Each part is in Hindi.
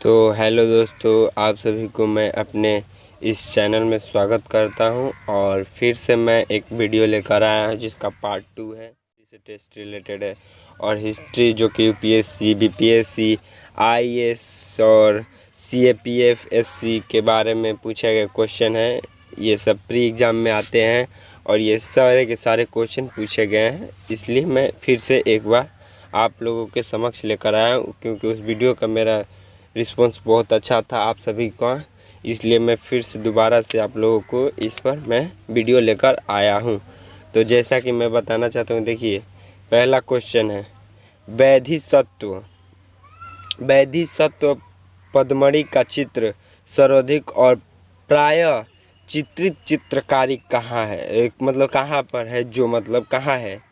तो हेलो दोस्तों, आप सभी को मैं अपने इस चैनल में स्वागत करता हूं। और फिर से मैं एक वीडियो लेकर आया हूं जिसका पार्ट 2 है, जिससे टेस्ट रिलेटेड है। और हिस्ट्री जो कि यूपीएससी, बीपीएससी, आईएएस और सीएपीएफ एससी के बारे में पूछे गए क्वेश्चन है। ये सब प्री एग्ज़ाम में आते हैं और ये सारे के सारे क्वेश्चन पूछे गए हैं। इसलिए मैं फिर से एक बार आप लोगों के समक्ष लेकर आया हूँ, क्योंकि उस वीडियो का मेरा रिस्पॉन्स बहुत अच्छा था आप सभी का। इसलिए मैं फिर से दोबारा से आप लोगों को इस पर मैं वीडियो लेकर आया हूँ। तो जैसा कि मैं बताना चाहता हूँ, देखिए पहला क्वेश्चन है, वैधि सत्व पद्मणि का चित्र सर्वाधिक और प्रायः चित्रित चित्रकारी कहाँ है? एक मतलब कहाँ पर है, जो मतलब कहाँ है।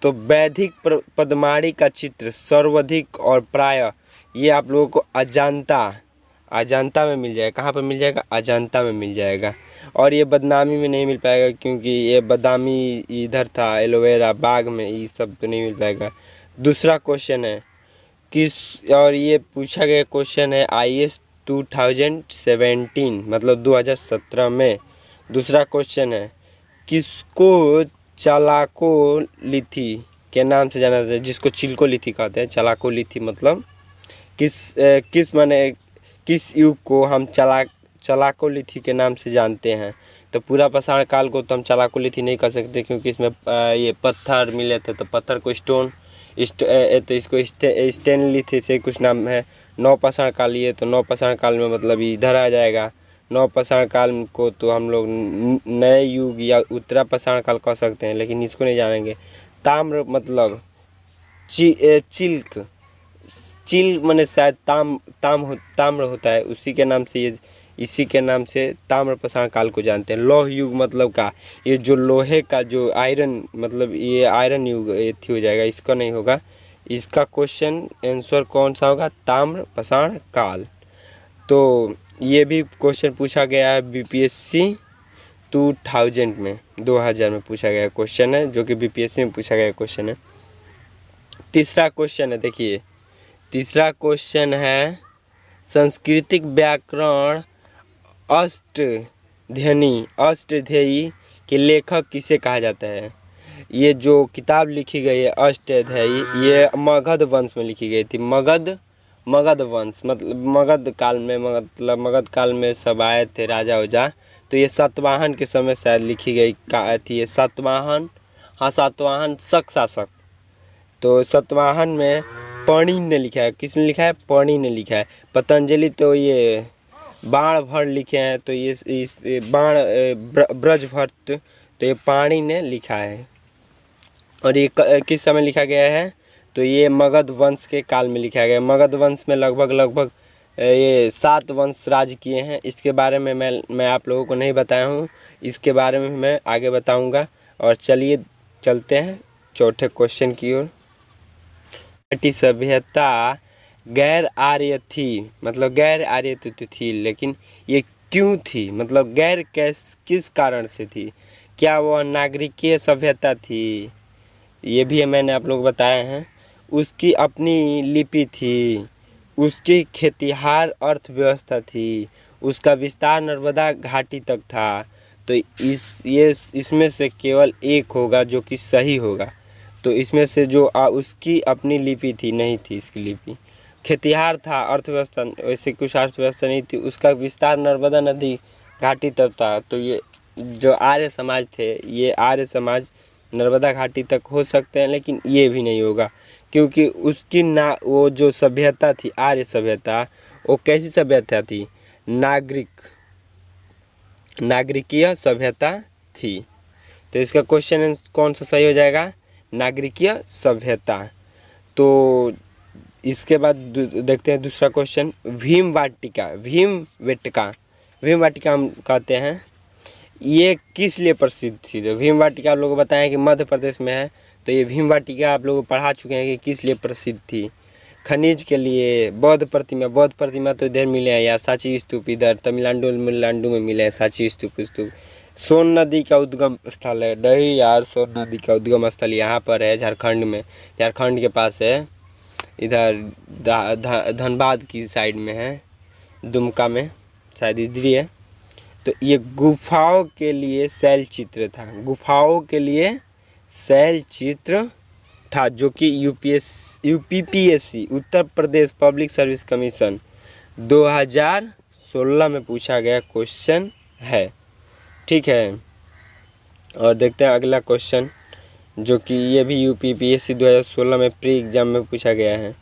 तो वैदिक पद्माणी का चित्र सर्वाधिक और प्राय ये आप लोगों को अजंता में मिल जाएगा। कहाँ पर मिल जाएगा? अजंता में मिल जाएगा। और ये बदनामी में नहीं मिल पाएगा, क्योंकि ये बदामी इधर था, एलोवेरा बाग में, ये सब तो नहीं मिल पाएगा। दूसरा क्वेश्चन है और ये पूछा गया क्वेश्चन है आईएएस 2017 मतलब 2017 में। दूसरा क्वेश्चन है, किसको चालाकोलिथी के नाम से जाना जाता है? जिसको चिल्कोलिथी कहते हैं। चालाकोलिथी मतलब किस युग को हम चालाकोलिथी के नाम से जानते हैं? तो पूरा पाषाण काल को तो हम चालाकोलिथी नहीं कह सकते, क्योंकि इसमें ये पत्थर मिले थे, तो पत्थर को तो इसको स्टेनलिथी से कुछ नाम है। नवपाषाण काल, ये तो नवपाषाण काल में मतलब इधर आ जाएगा। नवपाषाण काल को तो हम लोग नए युग या उत्तरापाषाण काल कह सकते हैं, लेकिन इसको नहीं जानेंगे। ताम्र मतलब चिल माने शायद ताम्र होता है, इसी के नाम से ताम्रपाषाण काल को जानते हैं। लौह युग मतलब का, ये जो लोहे का जो आयरन, मतलब ये आयरन युग थी हो जाएगा, इसका नहीं होगा। इसका क्वेश्चन आंसर कौन सा होगा? ताम्रपाषाण काल। तो ये भी क्वेश्चन पूछा गया है बीपीएससी 2000 में, 2000 में पूछा गया क्वेश्चन है, जो कि बीपीएससी में पूछा गया क्वेश्चन है। तीसरा क्वेश्चन है, देखिए तीसरा क्वेश्चन है, सांस्कृतिक व्याकरण अष्टध्यायी के लेखक किसे कहा जाता है? ये जो किताब लिखी गई है अष्टध्यायी, ये मगध वंश में लिखी गई थी। मगध वंश मतलब मगध काल में सब आए थे राजा ओजा। तो ये सातवाहन के समय शायद लिखी गई थी। ये सातवाहन शक शासक। तो सातवाहन में पाणि ने लिखा है। किसने लिखा है? पाणि ने लिखा है। पतंजलि तो ये बाण भट्ट लिखे हैं, तो ये ब्रजभट्ट, तो ये पाणि ने लिखा है। और ये किस समय लिखा गया है? तो ये मगध वंश के काल में लिखा गया। मगध वंश में लगभग ये 7 वंश राज किए हैं। इसके बारे में मैं आप लोगों को नहीं बताया हूँ, इसके बारे में मैं आगे बताऊँगा। और चलिए चलते हैं चौथे क्वेश्चन की ओर। सभ्यता गैर आर्य थी, मतलब गैर आर्य तो थी, लेकिन ये क्यों थी? मतलब गैर किस कारण से थी? क्या वह नागरिकीय सभ्यता थी? ये भी मैंने आप लोग बताए हैं। उसकी अपनी लिपि थी, उसकी खेतिहार अर्थव्यवस्था थी, उसका विस्तार नर्मदा घाटी तक था। तो इसमें से केवल एक होगा जो कि सही होगा। तो इसमें से जो उसकी अपनी लिपि थी, नहीं थी इसकी लिपि। खेतिहार था, अर्थव्यवस्था वैसे कुछ अर्थव्यवस्था नहीं थी, उसका विस्तार नर्मदा नदी घाटी तक था। तो ये जो आर्य समाज थे, ये आर्य समाज नर्मदा घाटी तक हो सकते हैं, लेकिन ये भी नहीं होगा, क्योंकि उसकी वो जो सभ्यता थी, आर्य सभ्यता, वो कैसी सभ्यता थी? नागरिकीय सभ्यता थी। तो इसका क्वेश्चन कौन सा सही हो जाएगा? नागरिकीय सभ्यता। तो इसके बाद देखते हैं दूसरा क्वेश्चन, भीमवाटिका हम कहते हैं, ये किस लिए प्रसिद्ध थी? तो भीमवाटिका आप लोगों को बताएं कि मध्य प्रदेश में है। तो ये भीमवाटिका आप लोग पढ़ा चुके हैं कि किस लिए प्रसिद्ध थी। खनिज के लिए। बौद्ध प्रतिमा तो इधर मिले हैं, या सांची स्तूप इधर तमिलनाडु में मिले हैं, सांची स्तूप। सोन नदी का उद्गम स्थल है। नहीं यार, सोन नदी का उद्गम स्थल यहाँ पर है, झारखंड में, झारखंड के पास है। इधर धनबाद की साइड में है, दुमका में शायद इधर ही है। तो ये गुफाओं के लिए शैल चित्र था, गुफाओं के लिए शैल चित्र था, जो कि UPPSC Uttar Pradesh public service commission 2016 में पूछा गया क्वेश्चन है। ठीक है, और देखते हैं अगला क्वेश्चन, जो कि ये भी यूपीपीएससी 2016 में प्री एग्जाम में पूछा गया है।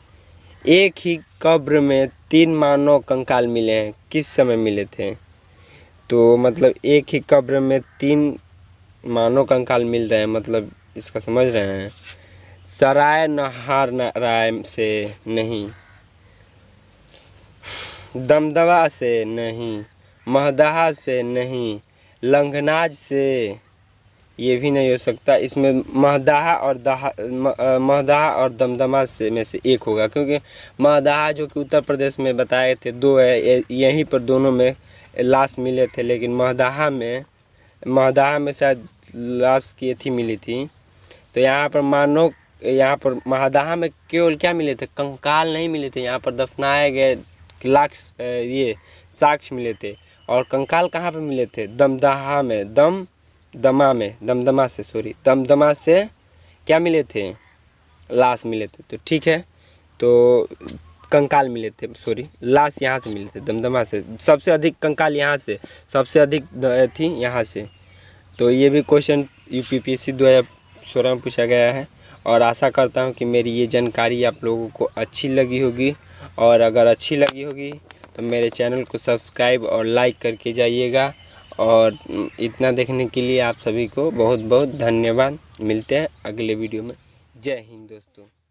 एक ही कब्र में 3 मानव कंकाल मिले हैं, किस समय मिले थे? तो मतलब एक ही कब्र में 3 मानव कंकाल मिल रहे हैं, मतलब इसका समझ रहे हैं। सराय नहाराय से नहीं, दमदमा से नहीं, महदहा से नहीं, लंघनाज से ये भी नहीं हो सकता। इसमें महदहा और दमदमा से में से एक होगा, क्योंकि महदहा जो कि उत्तर प्रदेश में बताए थे 2 है, यहीं पर दोनों में लाश मिले थे। लेकिन महदहा में शायद लाश की थी मिली थी। तो यहाँ पर महदहा में केवल क्या मिले थे? कंकाल नहीं मिले थे, यहाँ पर दफनाए गए ये साक्ष्य मिले थे। और कंकाल कहाँ पे मिले थे? दमदमा से क्या मिले थे? लाश मिले थे। तो ठीक है, तो कंकाल मिले थे, लाश यहाँ से मिले थे, दमदमा से। सबसे अधिक कंकाल यहाँ से, सबसे अधिक थी यहाँ से। तो ये भी क्वेश्चन यूपीपीएससी 2016 में पूछा गया है। और आशा करता हूँ कि मेरी ये जानकारी आप लोगों को अच्छी लगी होगी, और अगर अच्छी लगी होगी तो मेरे चैनल को सब्सक्राइब और लाइक करके जाइएगा। और इतना देखने के लिए आप सभी को बहुत बहुत धन्यवाद। मिलते हैं अगले वीडियो में। जय हिंद दोस्तों।